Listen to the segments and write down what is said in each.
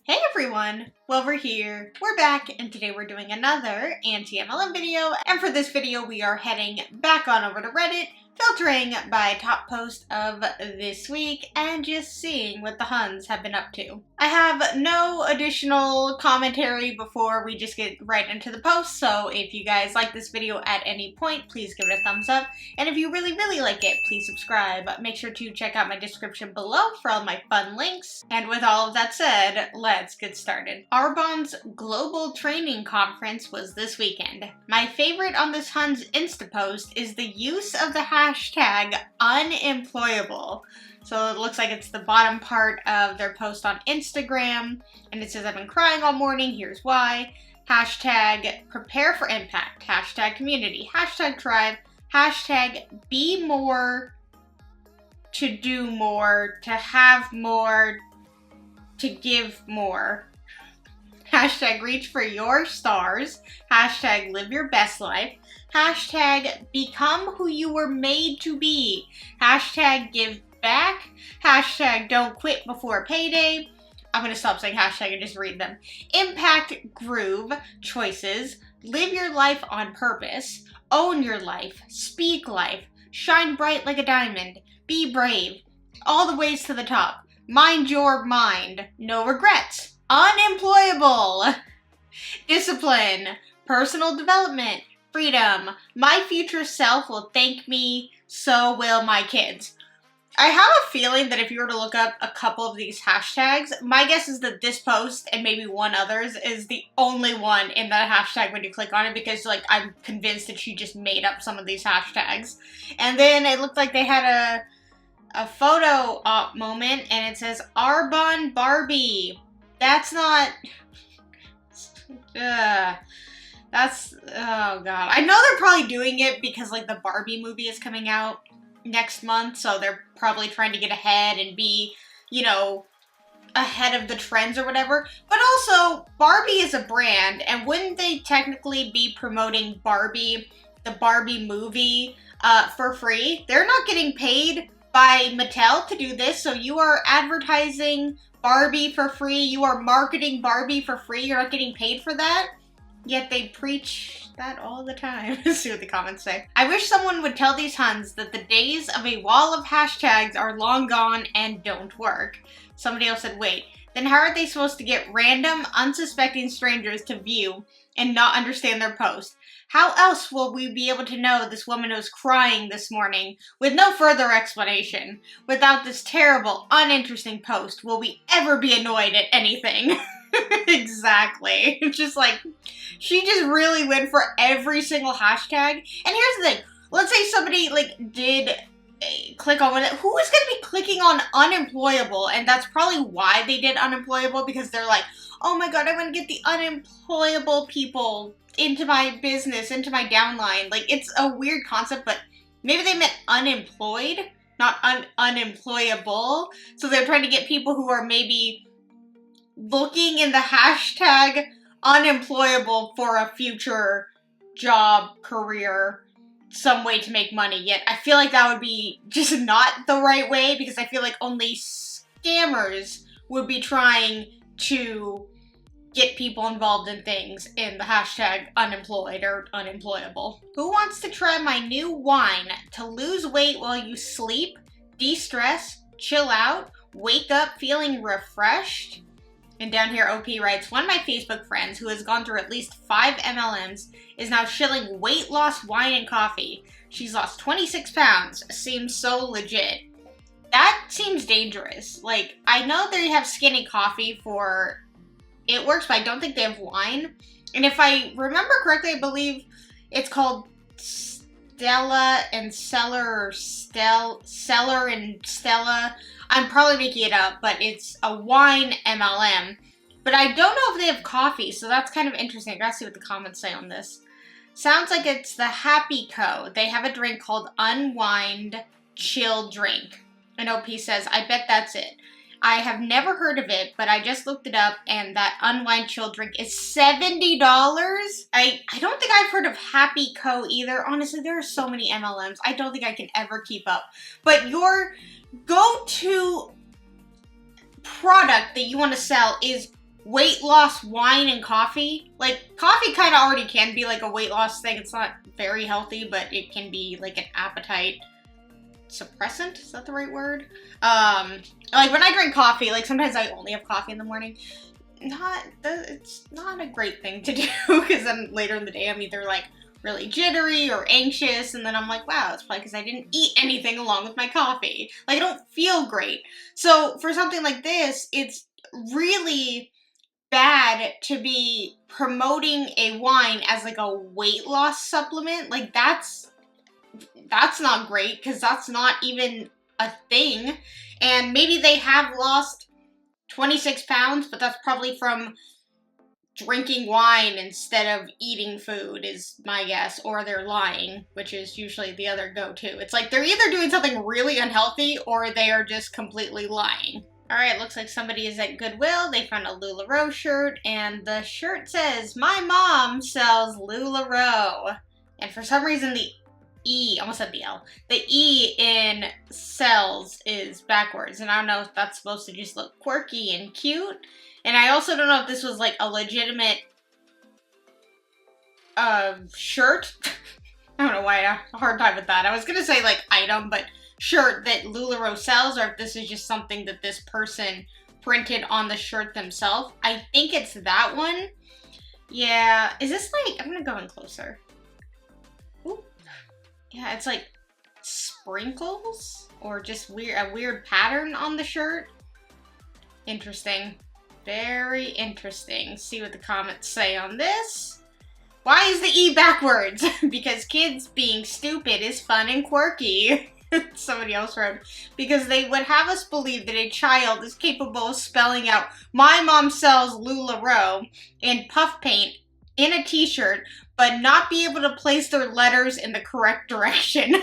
Hey everyone! Well, we're here, we're back, and today we're doing another anti-MLM video, and for this video we are heading back on over to Reddit, filtering by top post of this week, and just seeing what the Huns have been up to. I have no additional commentary before we just get right into the post, so if you guys like this video at any point, please give it a thumbs up, and if you really like it, please subscribe. Make sure to check out my description below for all my fun links, and with all of that said, let's get started. Arbonne's Global Training Conference was this weekend. My favorite on this Huns Insta post is the use of the hashtag Unemployable. So it looks like it's the bottom part of their post on Instagram, and it says, I've been crying all morning, here's why. Hashtag prepare for impact, hashtag community, hashtag tribe, hashtag be more, to do more, to have more, to give more. Hashtag reach for your stars. Hashtag live your best life. Hashtag become who you were made to be. Hashtag give back. Hashtag don't quit before payday. I'm gonna stop saying hashtag and just read them. Impact groove choices. Live your life on purpose. Own your life. Speak life. Shine bright like a diamond. Be brave. All the ways to the top. Mind your mind. No regrets. Unemployable. Discipline. Personal development. Freedom. My future self will thank me, so will my kids. I have a feeling that if you were to look up a couple of these hashtags, my guess is that this post and maybe one others is the only one in that hashtag when you click on it, because like I'm convinced that she just made up some of these hashtags. And then it looked like they had a photo op moment, and it says Arbonne Barbie. That's not. That's, oh god. I know they're probably doing it because like the Barbie movie is coming out next month, so they're probably trying to get ahead and be, you know, ahead of the trends or whatever. But also, Barbie is a brand, and wouldn't they technically be promoting Barbie, the Barbie movie, for free? They're not getting paid by Mattel to do this, so you are advertising Barbie for free, you are marketing Barbie for free, you're not getting paid for that? Yet they preach that all the time. Let's see what the comments say. I wish someone would tell these Huns that the days of a wall of hashtags are long gone and don't work. Somebody else said, wait, then how are they supposed to get random, unsuspecting strangers to view and not understand their post? How else will we be able to know this woman was crying this morning with no further explanation? Without this terrible, uninteresting post, will we ever be annoyed at anything? Exactly. It's just like, she just really went for every single hashtag. And here's the thing. Let's say somebody like did click on it. Who is going to be clicking on unemployable? And that's probably why they did unemployable, because they're like, oh my god, I want to get the unemployable people into my business, into my downline. Like, it's a weird concept, but maybe they meant unemployed, not unemployable. So they're trying to get people who are maybe looking in the hashtag unemployable for a future job, career, some way to make money. Yet I feel like that would be just not the right way, because I feel like only scammers would be trying to get people involved in things in the hashtag unemployed or unemployable. Who wants to try my new wine to lose weight while you sleep, de-stress, chill out, wake up feeling refreshed? And down here, OP writes, one of my Facebook friends who has gone through at least 5 MLMs is now shilling weight loss wine and coffee. She's lost 26 pounds. Seems so legit. That seems dangerous. Like, I know they have skinny coffee for It Works, but I don't think they have wine. And if I remember correctly, I believe it's called Stella and Cellar, or Cellar and Stella. I'm probably making it up, but it's a wine MLM. But I don't know if they have coffee, so that's kind of interesting. I gotta see what the comments say on this. Sounds like it's the Happy Co. They have a drink called Unwind Chill Drink. And OP says, I bet that's it. I have never heard of it, but I just looked it up, and that Unwind Chill Drink is $70? I don't think I've heard of Happy Co. either. Honestly, there are so many MLMs. I don't think I can ever keep up. But your go-to product that you want to sell is weight loss wine and coffee. Like, coffee kind of already can be like a weight loss thing. It's not very healthy, but it can be like an appetite suppressant. Is that the right word? Like when I drink coffee, like sometimes I only have coffee in the morning. It's not a great thing to do, because then later in the day I'm either like really jittery or anxious, and then I'm like, wow, it's probably because I didn't eat anything along with my coffee. Like, I don't feel great. So for something like this, it's really bad to be promoting a wine as like a weight loss supplement. Like, that's not great, because that's not even a thing. And maybe they have lost 26 pounds, but that's probably from drinking wine instead of eating food, is my guess. Or they're lying, which is usually the other go-to. It's like they're either doing something really unhealthy or they are just completely lying. Alright, looks like somebody is at Goodwill. They found a Lularoe shirt, and the shirt says, "My mom sells Lularoe." And for some reason the E, almost said the L, the E in sells is backwards, and I don't know if that's supposed to just look quirky and cute. And I also don't know if this was like a legitimate shirt. I don't know why I have a hard time with that. I was gonna say like item, but shirt that Lularoe sells, or if this is just something that this person printed on the shirt themselves. I think it's that one. Yeah, is this like, I'm gonna go in closer. Ooh. Yeah, it's like sprinkles or just a weird pattern on the shirt. Interesting. Very interesting. See what the comments say on this. Why is the E backwards? Because kids being stupid is fun and quirky. Somebody else wrote, because they would have us believe that a child is capable of spelling out "My mom sells Lularoe" in puff paint in a t-shirt, but not be able to place their letters in the correct direction.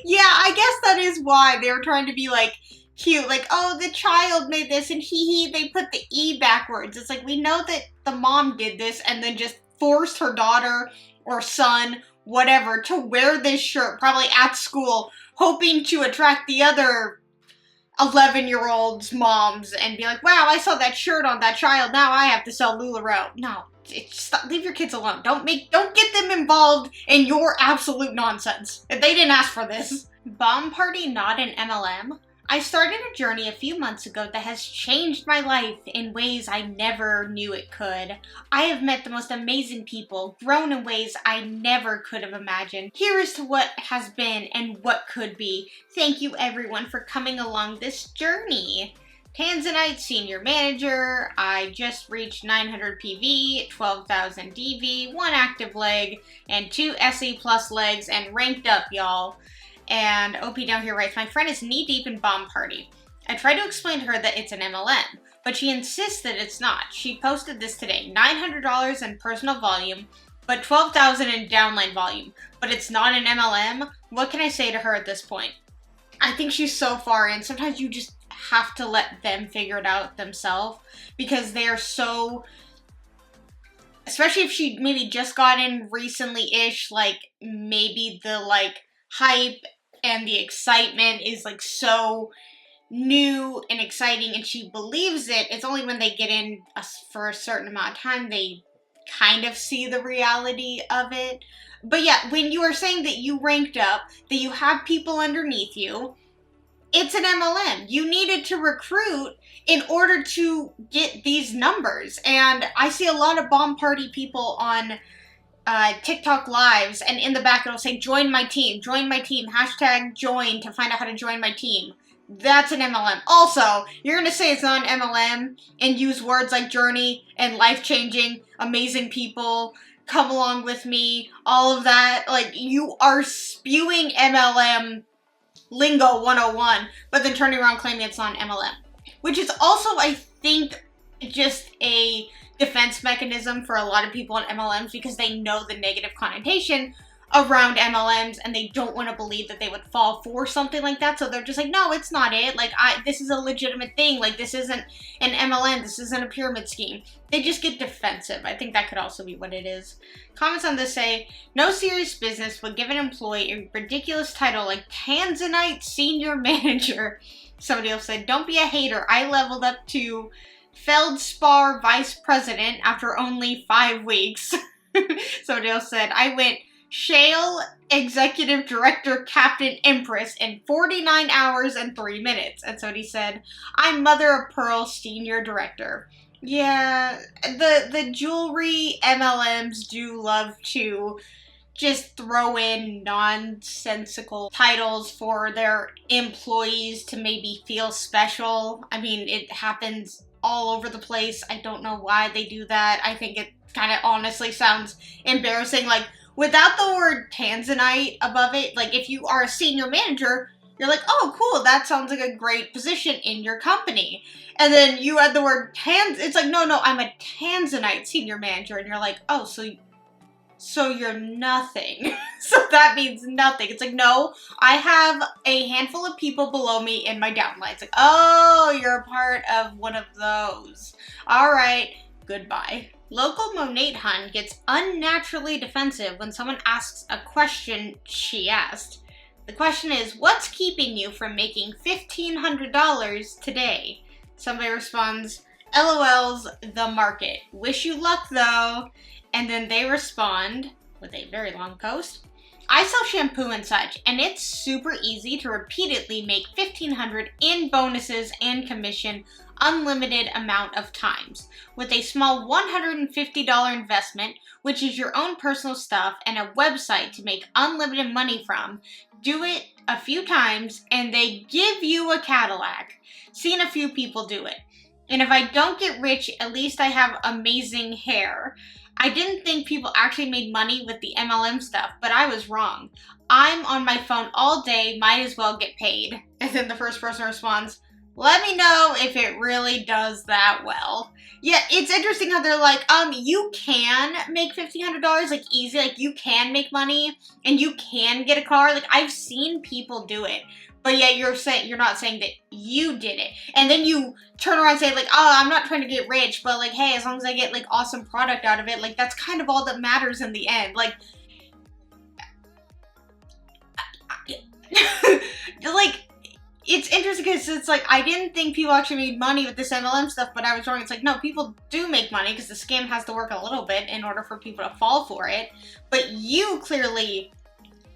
Yeah, I guess that is why they were trying to be like cute, like, oh, the child made this and hee, they put the E backwards. It's like, we know that the mom did this and then just forced her daughter or son, whatever, to wear this shirt, probably at school, hoping to attract the other 11-year-olds' moms and be like, wow, I saw that shirt on that child, now I have to sell Lularoe. No, stop, leave your kids alone. Don't get them involved in your absolute nonsense. They didn't ask for this. Bomb party not an MLM? I started a journey a few months ago that has changed my life in ways I never knew it could. I have met the most amazing people, grown in ways I never could have imagined. Here is to what has been and what could be. Thank you everyone for coming along this journey. Tanzanite Senior Manager, I just reached 900 PV, 12,000 DV, 1 active leg, and 2 SE plus legs, and ranked up, y'all. And OP down here writes, my friend is knee-deep in bomb party. I tried to explain to her that it's an MLM, but she insists that it's not. She posted this today, $900 in personal volume, but $12,000 in downline volume. But it's not an MLM? What can I say to her at this point? I think she's so far in. Sometimes you just have to let them figure it out themselves, because they are so... Especially if she maybe just got in recently-ish, like, maybe the, like, hype and the excitement is like so new and exciting and she believes it. It's only when they get in for a certain amount of time they kind of see the reality of it. But yeah, when you are saying that you ranked up, that you have people underneath you, it's an MLM. You needed to recruit in order to get these numbers. And I see a lot of bomb party people on TikTok lives, and in the back it'll say, join my team, hashtag join to find out how to join my team. That's an MLM. Also, you're gonna say it's not an MLM and use words like journey and life-changing, amazing people, come along with me, all of that. Like, you are spewing MLM lingo 101, but then turning around claiming it's not an MLM. Which is also, I think, just a defense mechanism for a lot of people in MLMs, because they know the negative connotation around MLMs and they don't want to believe that they would fall for something like that. So they're just like, no, it's not it. Like, this is a legitimate thing. Like, this isn't an MLM. This isn't a pyramid scheme. They just get defensive. I think that could also be what it is. Comments on this say, no serious business would give an employee a ridiculous title like Tanzanite Senior Manager. Somebody else said, don't be a hater. I leveled up to Feldspar vice president after only 5 weeks. Somebody else said, I went Shale executive director Captain Empress in 49 hours and 3 minutes. And somebody said, I'm mother of pearl senior director. Yeah, the jewelry MLMs do love to just throw in nonsensical titles for their employees to maybe feel special. I mean, it happens all over the place. I don't know why they do that. I think it kind of honestly sounds embarrassing. Like, without the word Tanzanite above it, like, if you are a senior manager, you're like, oh, cool, that sounds like a great position in your company. And then you add the word it's like, no, I'm a Tanzanite senior manager. And you're like, oh, so you're nothing. So that means nothing. It's like, no, I have a handful of people below me in my downline. It's like, oh, you're a part of one of those. All right, goodbye. Local Monet hun gets unnaturally defensive when someone asks a question she asked. The question is, what's keeping you from making $1,500 today? Somebody responds, LOL's the market. Wish you luck though. And then they respond with a very long post. I sell shampoo and such, and it's super easy to repeatedly make $1,500 in bonuses and commission unlimited amount of times. With a small $150 investment, which is your own personal stuff, and a website to make unlimited money from, do it a few times and they give you a Cadillac. Seen a few people do it. And if I don't get rich, at least I have amazing hair. I didn't think people actually made money with the MLM stuff, but I was wrong. I'm on my phone all day, might as well get paid. And then the first person responds, let me know if it really does that well. Yeah, it's interesting how they're like, you can make $1,500, like, easy, like, you can make money, and you can get a car. Like, I've seen people do it. But yet you're not saying that you did it. And then you turn around and say, like, oh, I'm not trying to get rich, but, like, hey, as long as I get, like, awesome product out of it, like, that's kind of all that matters in the end. Like, like, it's interesting because it's like, I didn't think people actually made money with this MLM stuff, but I was wrong. It's like, no, people do make money because the scam has to work a little bit in order for people to fall for it. But you clearly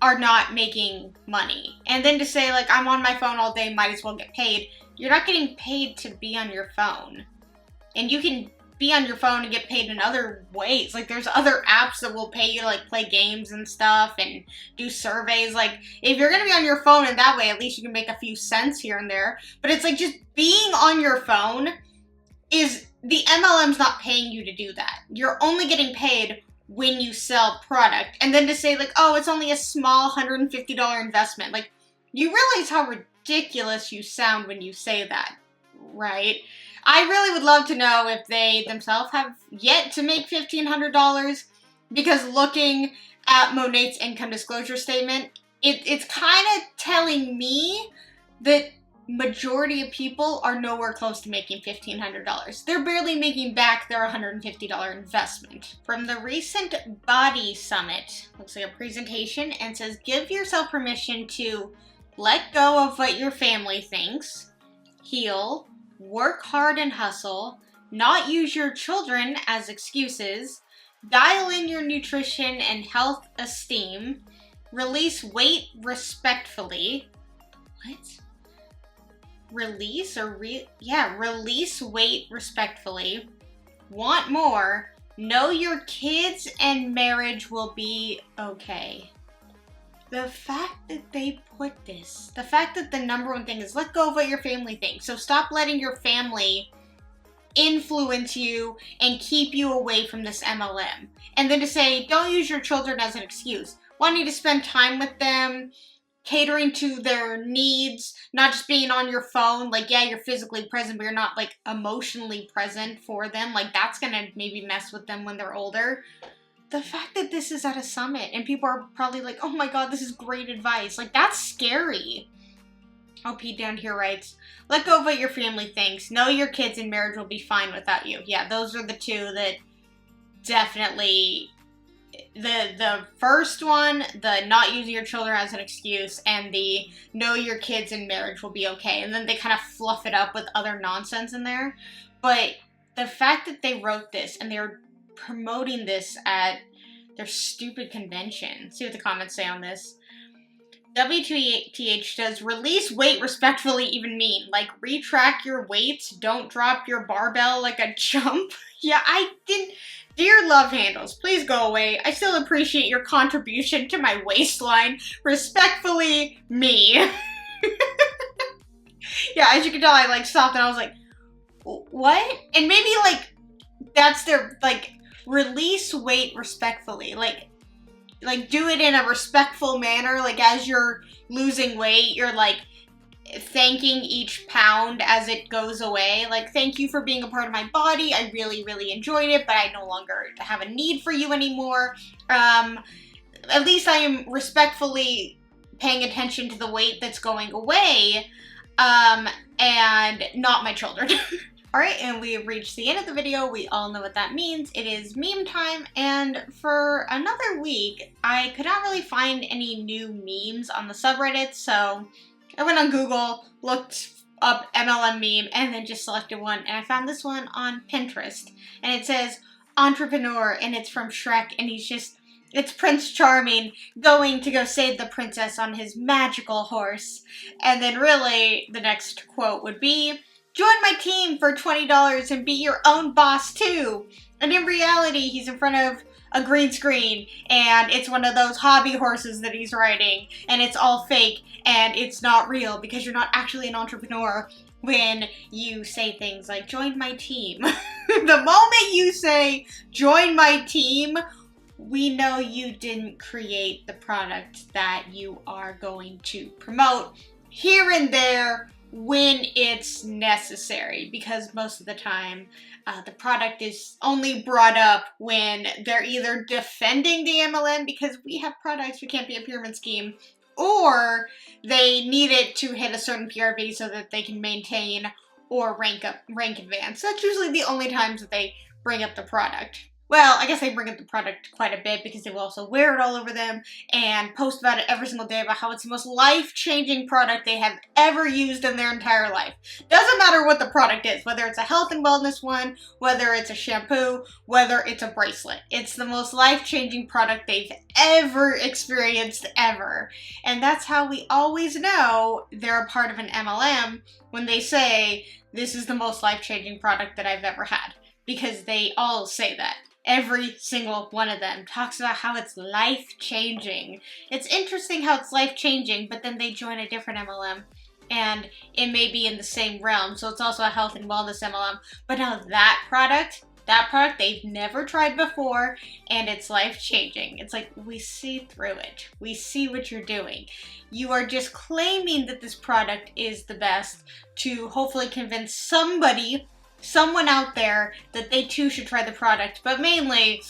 are not making money. And then to say, like, I'm on my phone all day, might as well get paid. You're not getting paid to be on your phone. And you can be on your phone and get paid in other ways. Like, there's other apps that will pay you to, like, play games and stuff and do surveys. Like, if you're gonna be on your phone in that way, at least you can make a few cents here and there. But it's like, just being on your phone is, the MLM's not paying you to do that. You're only getting paid when you sell product. And then to say, like, oh, it's only a small $150 investment. Like, you realize how ridiculous you sound when you say that, right? I really would love to know if they themselves have yet to make $1,500, because looking at Monet's income disclosure statement, it's kind of telling me that majority of people are nowhere close to making $1,500. They're barely making back their $150 investment. From the recent Body Summit, looks like a presentation, and says, give yourself permission to let go of what your family thinks, heal, work hard and hustle, not use your children as excuses, dial in your nutrition and health esteem, release weight respectfully. What? Release weight respectfully, want more, know your kids and marriage will be okay. The fact that they put this, the fact that the number one thing is let go of what your family thinks. So stop letting your family influence you and keep you away from this MLM. And then to say, don't use your children as an excuse. Want you to spend time with them, catering to their needs, not just being on your phone. Like, yeah, you're physically present, but you're not, like, emotionally present for them. Like, that's gonna maybe mess with them when they're older. The fact that this is at a summit and people are probably like, oh my god, this is great advice. Like, that's scary. OP down here writes, let go of what your family thinks. Know your kids and marriage will be fine without you. Yeah, those are the two that definitely... The first one, the not using your children as an excuse, and the know your kids and marriage will be okay. And then they kind of fluff it up with other nonsense in there. But the fact that they wrote this and they're promoting this at their stupid convention. See what the comments say on this. WTH does release weight respectfully even mean? Like, retrack your weights, don't drop your barbell like a chump? Yeah, I didn't. Dear love handles, please go away. I still appreciate your contribution to my waistline. Respectfully, me. Yeah, as you can tell, I like stopped and I was like, what? And maybe like, that's their, like, release weight respectfully. Like do it in a respectful manner. Like as you're losing weight, you're like thanking each pound as it goes away. Like, thank you for being a part of my body. I really, really enjoyed it, but I no longer have a need for you anymore. At least I am respectfully paying attention to the weight that's going away, and not my children. Alright, and we have reached the end of the video. We all know what that means. It is meme time, and for another week, I could not really find any new memes on the subreddit, so I went on Google, looked up MLM meme, and then just selected one, and I found this one on Pinterest, and it says, entrepreneur, and it's from Shrek, and it's Prince Charming going to go save the princess on his magical horse, and then really, the next quote would be, join my team for $20 and be your own boss too. And in reality, he's in front of a green screen, and it's one of those hobby horses that he's riding, and it's all fake, and it's not real because you're not actually an entrepreneur when you say things like, join my team. The moment you say, join my team, we know you didn't create the product that you are going to promote here and there when it's necessary, because most of the time the product is only brought up when they're either defending the MLM because we have products, we can't be a pyramid scheme, or they need it to hit a certain PRV so that they can maintain or rank advance. That's usually the only times that they bring up the product. Well, I guess they bring up the product quite a bit because they will also wear it all over them and post about it every single day about how it's the most life-changing product they have ever used in their entire life. Doesn't matter what the product is, whether it's a health and wellness one, whether it's a shampoo, whether it's a bracelet. It's the most life-changing product they've ever experienced ever. And that's how we always know they're a part of an MLM when they say, this is the most life-changing product that I've ever had. Because they all say that. Every single one of them talks about how it's life-changing. It's interesting how it's life-changing, but then they join a different MLM, and it may be in the same realm, so it's also a health and wellness MLM. But now that product they've never tried before, and it's life-changing. It's like, we see through it. We see what you're doing. You are just claiming that this product is the best to hopefully convince someone out there that they too should try the product, but mainly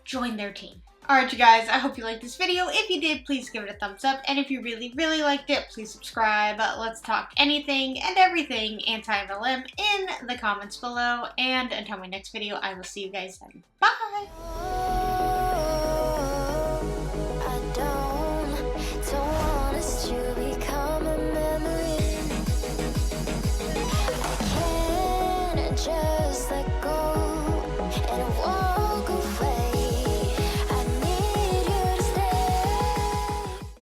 join their team. Alright you guys, I hope you liked this video. If you did, please give it a thumbs up, and if you really, really liked it, please subscribe. Let's talk anything and everything anti-MLM in the comments below, and until my next video, I will see you guys then. Bye!